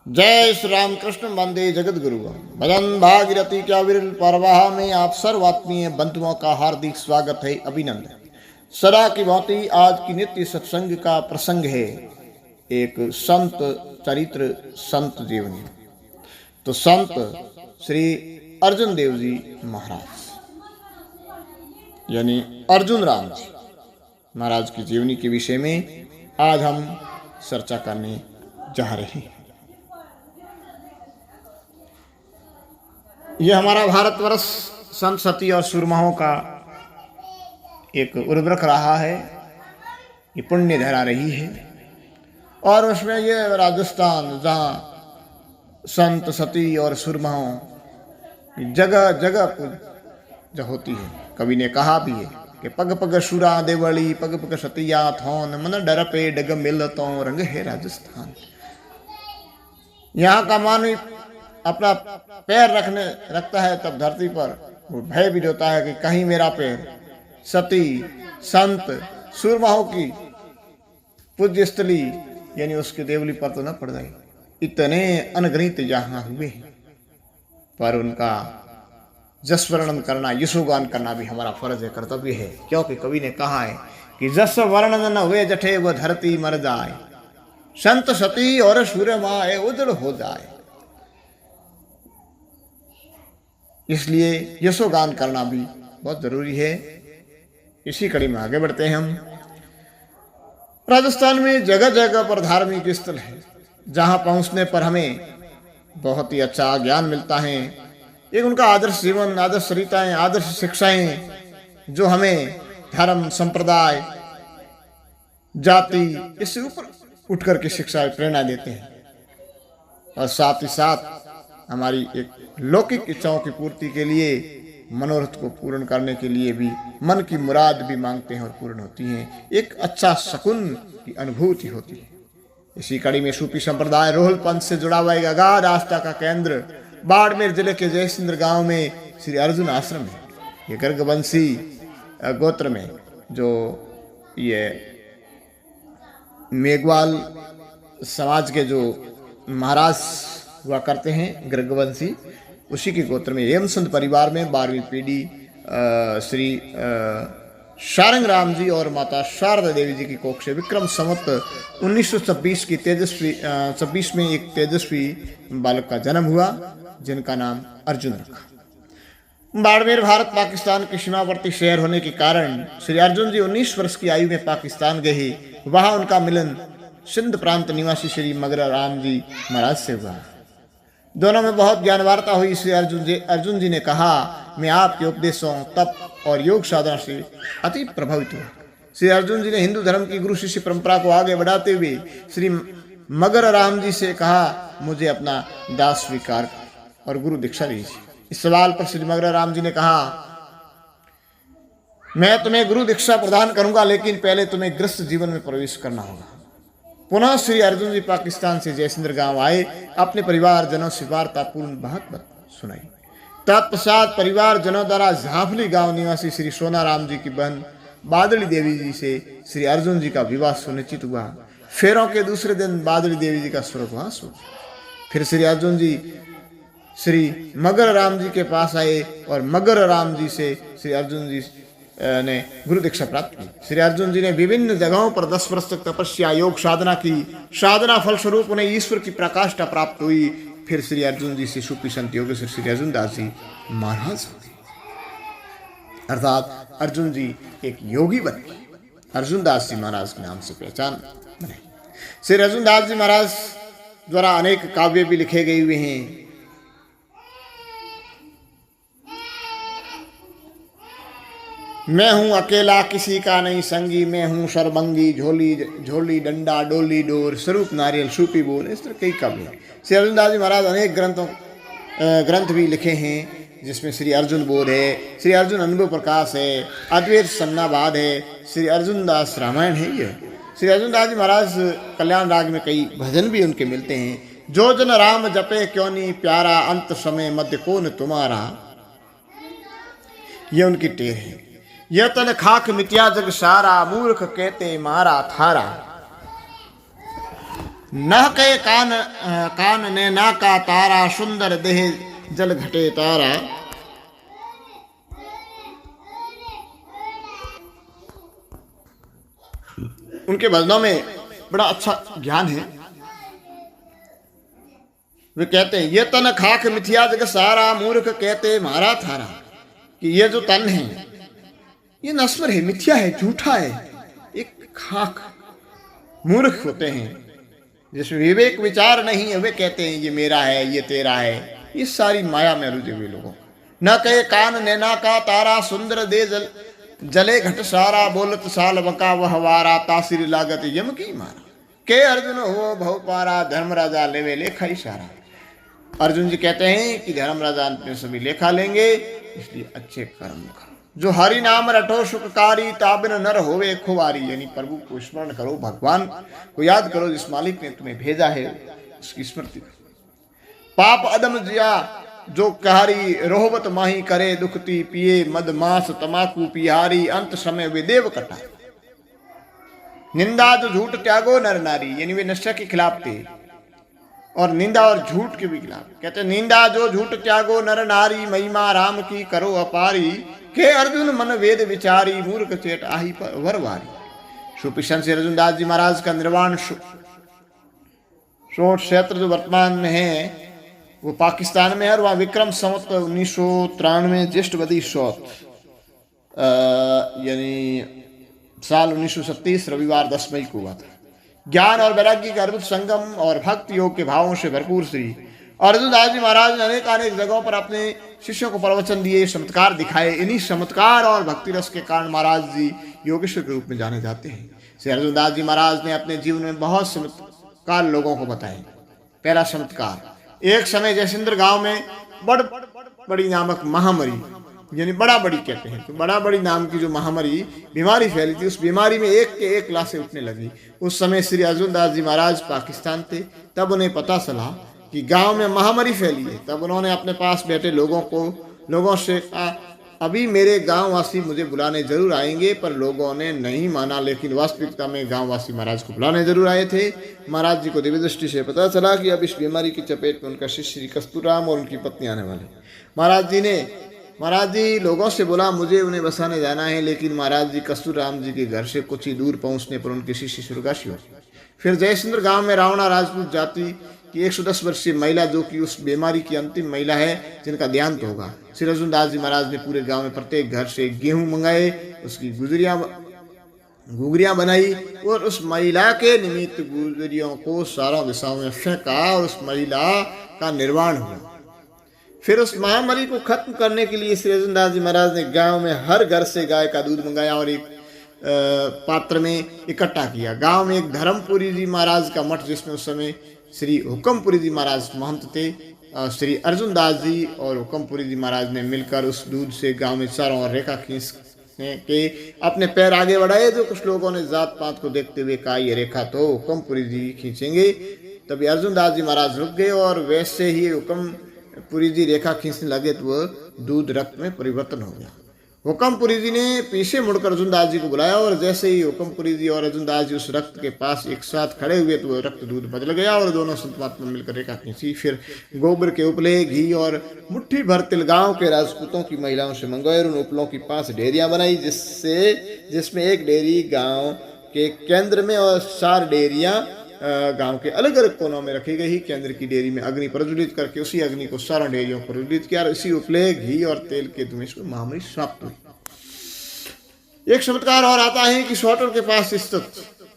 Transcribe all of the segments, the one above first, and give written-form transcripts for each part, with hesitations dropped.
जय श्री राम कृष्ण वंदे जगत गुरु भजन भागीरथी क्या विरल परवाह में आप सर्व आत्मीय बंधुओं का हार्दिक स्वागत है, अभिनंदन। सदा की भांति आज की नित्य सत्संग का प्रसंग है एक संत चरित्र, संत जीवनी। तो संत श्री अर्जुन देव जी महाराज यानी अर्जुन राम जी महाराज की जीवनी के विषय में आज हम चर्चा करने जा रहे हैं। यह हमारा भारतवर्ष संत सती और सुरमाओं का एक उर्वरक रहा है, ये पुण्य धरा रही है। और उसमें ये राजस्थान जहाँ संत सती और सुरमाओं जगह जगह पूजा होती है। कवि ने कहा भी है कि पग पग सुरा देवली पग पग सतिया थौन मन डर पे डग मिलतो रंग है राजस्थान। यहाँ का मानव अपना पैर रखता है तब धरती पर वो भय भी होता है कि कहीं मेरा पैर सती संत सुरमाओं की पूज्य स्थली यानी उसके देवली पर तो न पड़ जाए। इतने अनगणित जहां हुए पर उनका जस वर्णन करना, यशोगान करना भी हमारा फर्ज है, कर्तव्य है। क्योंकि कवि ने कहा है कि जस वर्णन न हुए जठे वो धरती मर जाए, संत सती और सूर्यमाए उजड़ हो जाए। इसलिए यशोगान करना भी बहुत जरूरी है। इसी कड़ी में आगे बढ़ते हैं हम। राजस्थान में जगह जगह पर धार्मिक स्थल है जहां पहुंचने पर हमें बहुत ही अच्छा ज्ञान मिलता है। एक उनका आदर्श जीवन, आदर्श चरिताएं, आदर्श शिक्षाएं जो हमें धर्म, संप्रदाय, जाति इससे ऊपर उठकर के शिक्षाएं प्रेरणा देते हैं और साथ ही साथ हमारी एक लौकिक इच्छाओं की पूर्ति के लिए, मनोरथ को पूर्ण करने के लिए भी मन की मुराद भी मांगते हैं और पूर्ण होती हैं। एक अच्छा शकुन की अनुभूति होती है। इसी कड़ी में सूफी संप्रदाय रोहल पंथ से जुड़ा हुआ एक अगाध आस्था का केंद्र बाड़मेर जिले के जयसिंद्र गांव में श्री अर्जुन आश्रम है। ये गर्गवंशी गोत्र में जो ये मेघवाल समाज के जो महाराज हुआ करते हैं गर्गवंशी, उसी के गोत्र में हेमचंद परिवार में 12वीं पीढ़ी श्री शारंग राम जी और माता शारदा देवी जी की कोख से विक्रम संवत 1926 की 26 में एक तेजस्वी बालक का जन्म हुआ जिनका नाम अर्जुन रखा। बाड़मेर भारत पाकिस्तान के सीमावर्ती शहर होने के कारण श्री अर्जुन जी 19 वर्ष की आयु में पाकिस्तान गए। वहां उनका मिलन सिंध प्रांत निवासी श्री मगर राम जी महाराज से हुआ। दोनों में बहुत ज्ञान वार्ता हुई। श्री अर्जुन जी ने कहा, मैं आपके उपदेशों, तप और योग साधना से अति प्रभावित हुआ। श्री अर्जुन जी ने हिंदू धर्म की गुरु शिष्य परंपरा को आगे बढ़ाते हुए श्री मगर राम जी से कहा, मुझे अपना दास स्वीकार और गुरु दीक्षा दीजिए। इस सवाल पर श्री मगर राम जी ने कहा, मैं तुम्हें गुरु दीक्षा प्रदान करूंगा, लेकिन पहले तुम्हें गृहस्थ जीवन में प्रवेश करना होगा। पुनः श्री अर्जुन जी पाकिस्तान से जयसिंद्र गांव आए, अपने परिवार जनों से वार्तापूर्ण बात सुनाई। तत्पश्चात परिवार जनों द्वारा झांफली गांव निवासी श्री सोनाराम जी की बहन बादली देवी जी से श्री अर्जुन जी का विवाह सुनिश्चित हुआ। फेरों के दूसरे दिन बादली देवी जी का स्वर्गवास हो गया। फिर श्री अर्जुन जी श्री मगर राम जी के पास आए और मगर राम जी से श्री अर्जुन जी ने गुरु दीक्षा प्राप्त की। श्री अर्जुन जी ने विभिन्न जगहों पर 10 वर्ष तक तपस्या, योग साधना की। साधना फलस्वरूप उन्हें ईश्वर की प्रकाष्ठा प्राप्त हुई। फिर श्री अर्जुन जी से सूफी संत योगेश्वर श्री अर्जुन दास जी महाराज हुए, अर्थात अर्जुन जी एक योगी बन गए। अर्जुन दास जी महाराज के नाम से पहचान बने। श्री अर्जुन दास जी महाराज द्वारा अनेक काव्य भी लिखे गए हुए हैं। मैं हूं अकेला किसी का नहीं संगी, मैं हूं सर्वंगी, झोली झोली डंडा डोली डोर, स्वरूप नारियल सूपी बोल। इस तरह कई काव्य। श्री अर्जुन दास जी महाराज अनेक ग्रंथ भी लिखे हैं, जिसमें श्री अर्जुन बोध है, श्री अर्जुन अनुभव प्रकाश है, अद्वैत सन्नावाद है, श्री अर्जुन दास रामायण है। ये श्री अर्जुन दास जी महाराज कल्याण राग में कई भजन भी उनके मिलते हैं। जो जन राम जपे क्यों नहीं प्यारा, अंत समय मध्य कौन तुम्हारा, ये उनकी टेर है। यह तन खाक मिट्या जग सारा, मूर्ख कहते मारा थारा। नह के कान नैना का तारा, सुंदर देह जल घटे तारा। उनके भजनों में बड़ा अच्छा ज्ञान है। वे कहते हैं ये तन खाक मिथिया जग सारा, मूर्ख कहते मारा थारा। कि ये जो तन है ये नश्वर है, मिथ्या है, झूठा है, एक खाक, मूर्ख होते हैं जिसमें विवेक विचार नहीं है। वे कहते हैं ये मेरा है, ये तेरा है। ये सारी माया में रुझे हुए लोगों। न कहे कान नैना का तारा, सुंदर दे जले घट सारा। बोलत साल बका वह वारा, तासिर लागत यम की मारा। के अर्जुन हो भव पारा, धर्मराजा लेवे लेखा इशारा। अर्जुन जी कहते हैं कि धर्मराजा ने सभी लेखा लेंगे, इसलिए अच्छे कर्म करो। जो हरि नाम रटो सुखकारी, ताबिन नर होवे खुवारी। यानी प्रभु को स्मरण करो, भगवान को याद करो, जिस मालिक ने तुम्हें भेजा है उसकी स्मृति करो। पाप अदम जिया जो कहारी, रोहबत माही करे दुखती। पिए मद मांस तमाकू पिहारी, अंत समय वे देव कटा। निंदा जो झूठ त्यागो नर नारी। यानी वे नशा के खिलाफ थे और निंदा और झूठ के भी खिलाफ। कहते निंदा जो झूठ त्यागो नर नारी, महिमा राम की करो अपारी। के अर्जुन मन वेद विचारी, मूर्ख चेट आही पर वरवारी। सुपिशन से अर्जुन दास जी महाराज का निर्वाण शोट क्षेत्र जो वर्तमान में है वो पाकिस्तान में है, और वहाँ विक्रम संवत 1993 ज्येष्ठ बदी शौत यानी साल 1937 रविवार 10 मई को हुआ था। ज्ञान और वैराग्य का अद्भुत संगम और भक्ति योग के भावों से भरपूर श्री अर्जुन दास जी महाराज ने अनेक जगहों पर अपने शिष्यों को प्रवचन दिए, चमत्कार दिखाए। इन्हीं चमत्कार और भक्ति रस के कारण महाराज जी योगेश्वर के रूप में जाने जाते हैं। श्री अर्जुन दास जी महाराज ने अपने जीवन में बहुत चमत्कार लोगों को बताए। पहला चमत्कार, एक समय जयसिंद्र गांव में बड़ी नामक महामारी, यानी बड़ा बड़ी कहते हैं, तो बड़ा बड़ी नाम की जो महामारी बीमारी फैली थी, उस बीमारी में एक के एक लाशें उठने लगी। उस समय श्री अर्जुन दास जी महाराज पाकिस्तान थे। तब उन्हें पता चला कि गांव में महामारी फैली है। तब उन्होंने अपने पास बैठे लोगों से कहा अभी मेरे गांववासी मुझे बुलाने जरूर आएंगे, पर लोगों ने नहीं माना। लेकिन वास्तविकता में गांववासी महाराज को बुलाने जरूर आए थे। महाराज जी को दिव्य दृष्टि से पता चला कि अब इस बीमारी की चपेट में उनका शिष्य श्री कस्तूराम और उनकी पत्नी आने वाले। महाराज जी लोगों से बोला मुझे उन्हें बसाने जाना है, लेकिन महाराज जी कस्तूराम जी के घर से कुछ ही दूर पहुंचने पर उनके शिष्य स्वर्गवासी हो। फिर जयसिंद्र गांव में रावणा राजपूत जाति की 110 वर्षीय महिला, जो कि उस बीमारी की अंतिम महिला है, जिनका देहांत होगा। श्री अर्जुन दास जी महाराज ने पूरे गांव में प्रत्येक घर से गेहूं मंगाए, उसकी गुगरियां बनाई और उस महिला के निमित्त गुजरियों को सारों दिशाओं में फेंका और उस महिला का निर्वाण हुआ। फिर उस महामारी को खत्म करने के लिए श्री अर्जुन दास जी महाराज ने गांव में हर घर से गाय का दूध मंगाया और एक पात्र में इकट्ठा किया। गांव में एक धर्मपुरी जी महाराज का मठ, जिसमें उस समय श्री हुक्मपुरी जी महाराज महंत थे। श्री अर्जुन दास जी और हुक्मपुरी जी महाराज ने मिलकर उस दूध से गांव में चारों ओर रेखा खींच के अपने पैर आगे बढ़ाए। जो कुछ लोगों ने जात पात को देखते हुए कहा ये रेखा तो हुक्मपुरी जी खींचेंगे, तभी अर्जुन दास जी महाराज रुक गए और वैसे ही हुक्मपुरी जी रेखा खींचने लगे तो वह दूध रक्त में परिवर्तन हो गया। हुक्मपुरी जी ने पीछे मुड़कर अर्जुन दास जी को बुलाया और जैसे ही हुक्मपुरी जी और अर्जुन दास जी उस रक्त के पास एक साथ खड़े हुए तो वह रक्त दूध बदल गया और दोनों संत महात्मा मिलकर रेखा खींची। फिर गोबर के उपले, घी और मुट्ठी भर तिल गांव के राजपूतों की महिलाओं से मंगवाए और उन उपलों की 5 डेयरियां बनाई, जिसमें एक डेयरी गाँव के केंद्र में और 4 डेयरियां गांव के अलग अलग कोनों में रखी गई। केंद्र की डेयरी में अग्नि प्रज्वलित करके उसी अग्नि को सारों डेयरियों पर प्रज्वलित किया और इसी उपले, घी और तेल के धुएं से महामारी समाप्त हुई। एक चमत्कार और आता है कि सोटर के पास स्थित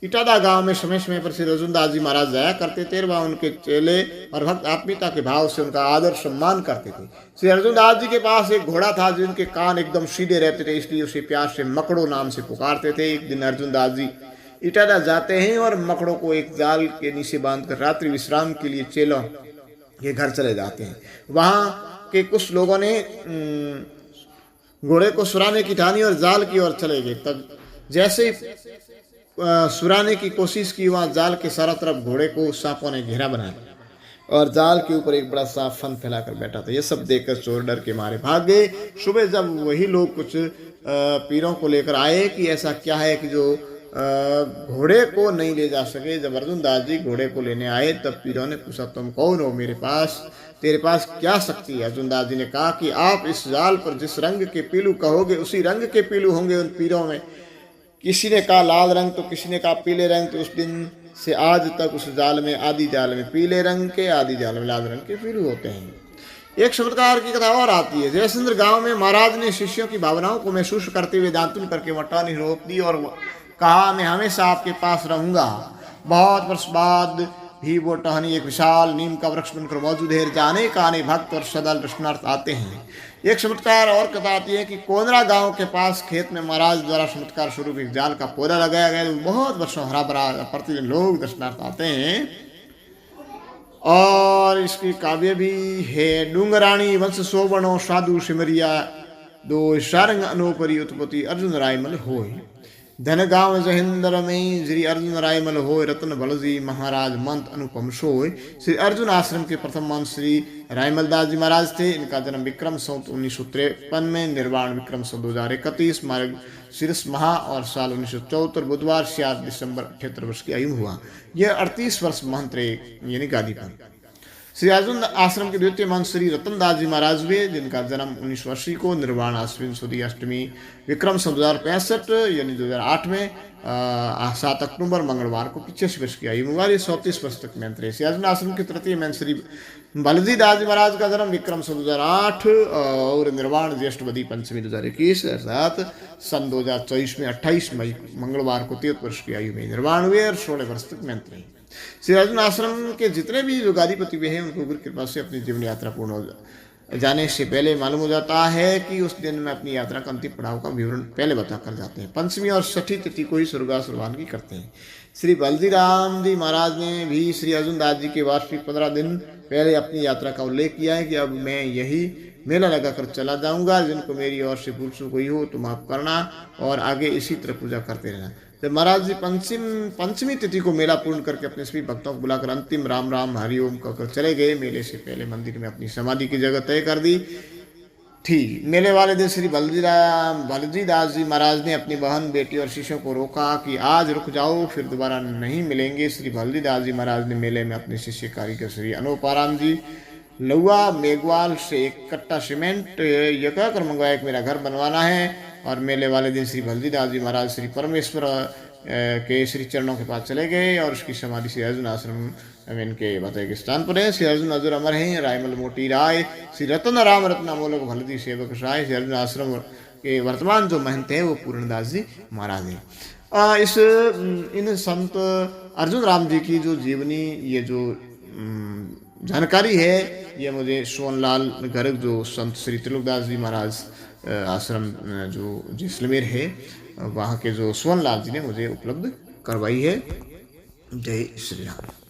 इटादा गांव में समय समय पर श्री अर्जुन दास जी महाराज जाया करते थे। वह उनके चेले और भक्त आत्मीयता के भाव से उनका आदर सम्मान करते थे। श्री अर्जुन दास जी के पास एक घोड़ा था जिनके कान एकदम सीधे रहते थे, इसलिए उसे प्यार से मकड़ो नाम से पुकारते थे। एक दिन अर्जुन दास जी इटादा जाते हैं और मकड़ों को एक जाल के नीचे बांधकर रात्रि विश्राम के लिए चेलों के घर चले जाते हैं। वहां के कुछ लोगों ने घोड़े को सुराने की ठानी और जाल की ओर चले गए। तब जैसे सुराने की कोशिश की, वहां जाल के चारों तरफ घोड़े को सांपों ने घेरा बनाया और जाल के ऊपर एक बड़ा सांप फन फैलाकर बैठा था। यह सब देखकर चोर डर के मारे भाग गए। सुबह जब वही लोग कुछ पीरों को लेकर आए कि ऐसा क्या है कि जो घोड़े को नहीं ले जा सके। जब अर्जुन दास जी घोड़े को लेने आए तब पीरों ने पूछा, तुम कौन हो, मेरे पास तेरे पास क्या शक्ति है? अर्जुन दास जी ने कहा कि आप इस जाल पर जिस रंग के पीलू कहोगे उसी रंग के पीलू होंगे उन पीरों में। किसी ने कहा लाल रंग तो किसी ने कहा पीले रंग। तो उस दिन से आज तक उस जाल में, आदि जाल में पीले रंग के, आदि जाल में लाल रंग के पीलू होते हैं। एक चमत्कार की कथा और आती है। जयचंद्र गांव में महाराज ने शिष्यों की भावनाओं को महसूस करते हुए दांतुन करके वटानी रोक दी और कहा, मैं हमेशा आपके पास रहूंगा। बहुत वर्ष बाद भी वो टहनी एक विशाल नीम का वृक्ष बनकर मौजूद है, जाने का आने भक्त और सदा दर्शनार्थ आते हैं। एक चमत्कार और कथा आती है कि कोंदरा गांव के पास खेत में महाराज द्वारा चमत्कार स्वरूप एक जाल का पौधा लगाया गया। बहुत वर्षों हरा भरा, प्रतिदिन लोग दर्शनार्थ आते हैं। और इसकी काव्य भी है। डूंगराणी वंश सोवणो साधु सिमरिया, दो सारंग अनुपरी उत्पत्ति अर्जुन रायमल होय। धनगांव जहिंदर में श्री अर्जुन रायमल होय, रतन बलजी महाराज मंत अनुपम सोय। श्री अर्जुन आश्रम के प्रथम मंत श्री रायमल दास जी महाराज थे। इनका जन्म विक्रम संवत 1953 में, निर्वाण विक्रम संवत 2031, मार्ग शीर्ष महा और साल 1974, बुधवार 7 दिसंबर 78 वर्ष की आयु हुआ। यह 38 वर्ष महंत रहे, यानी गादी पर। श्री अर्जुन आश्रम के द्वितीय महंत श्री रतन दास जी महाराज हुए, जिनका जन्म 1980 को, निर्वाण आश्विन सुदी अष्टमी विक्रम 2065 यानी 2008 में 7 अक्टूबर मंगलवार को 85 वर्ष की आयु में 34 वर्ष तक महंत रहे। श्री अर्जुन आश्रम के तृतीय महंत श्री बलजी दास जी महाराज का जन्म विक्रम 2008 और निर्वाण ज्येष्ठ बदी पंचमी 2021 अर्थात सन 2024 में 28 मई मंगलवार को 33 वर्ष की आयु में निर्वाण हुए और 16 वर्ष तक महंत रहे। श्री अर्जुन आश्रम के जितने भी जो गादीपति हुए हैं उनको गुरु कृपा से अपनी जीवन यात्रा पूर्ण हो जाने से पहले मालूम हो जाता है कि उस दिन में अपनी यात्रा का अंतिम पड़ाव का विवरण पहले बता कर जाते हैं। पंचमी और छठी तिथि को ही स्वर्गास रवानगी करते हैं। श्री बलजी राम जी महाराज ने भी श्री अर्जुन दास जी के वार्षिक 15 दिन पहले अपनी यात्रा का उल्लेख किया है कि अब मैं यही मेला लगाकर चला जाऊंगा, जिनको मेरी ओर से भूल चूक हुई हो तो माफ करना और आगे इसी तरह पूजा करते रहना। जब महाराज जी पंचमी तिथि को मेला पूर्ण करके अपने सभी भक्तों को बुलाकर अंतिम राम राम हरिओम कहकर चले गए। मेले से पहले मंदिर में अपनी समाधि की जगह तय कर दी थी। मेले वाले दिन श्री बलजी दास जी महाराज ने अपनी बहन, बेटी और शिष्यों को रोका कि आज रुक जाओ, फिर दोबारा नहीं मिलेंगे। श्री बलजी दास जी महाराज ने मेले में अपने शिष्य कारीगर श्री अनोपाराम जी लुआ मेघवाल से एक कट्टा सीमेंट यह कहकर मंगवाया कि मेरा घर बनवाना है। और मेले वाले दिन श्री बलजी दास जी महाराज श्री परमेश्वर के श्री चरणों के पास चले गए और उसकी समाधि श्री अर्जुन आश्रम इनके बताए के स्थान पर है। श्री अर्जुन अजर अमर हैं, रायमल मोटी राय, श्री रतन राम रत्नामोलक भलदी सेवक राय। श्री अर्जुन आश्रम के वर्तमान जो महंत हैं वो पूर्णदास जी महाराज हैं। इन संत अर्जुन राम जी की जो जीवनी, ये जो जानकारी है, ये मुझे सोनलाल गर्ग जो संत श्री त्रिलोकदास जी महाराज आश्रम जो जैसलमेर है वहाँ के जो सोनलाल जी ने मुझे उपलब्ध करवाई है। जय श्री राम।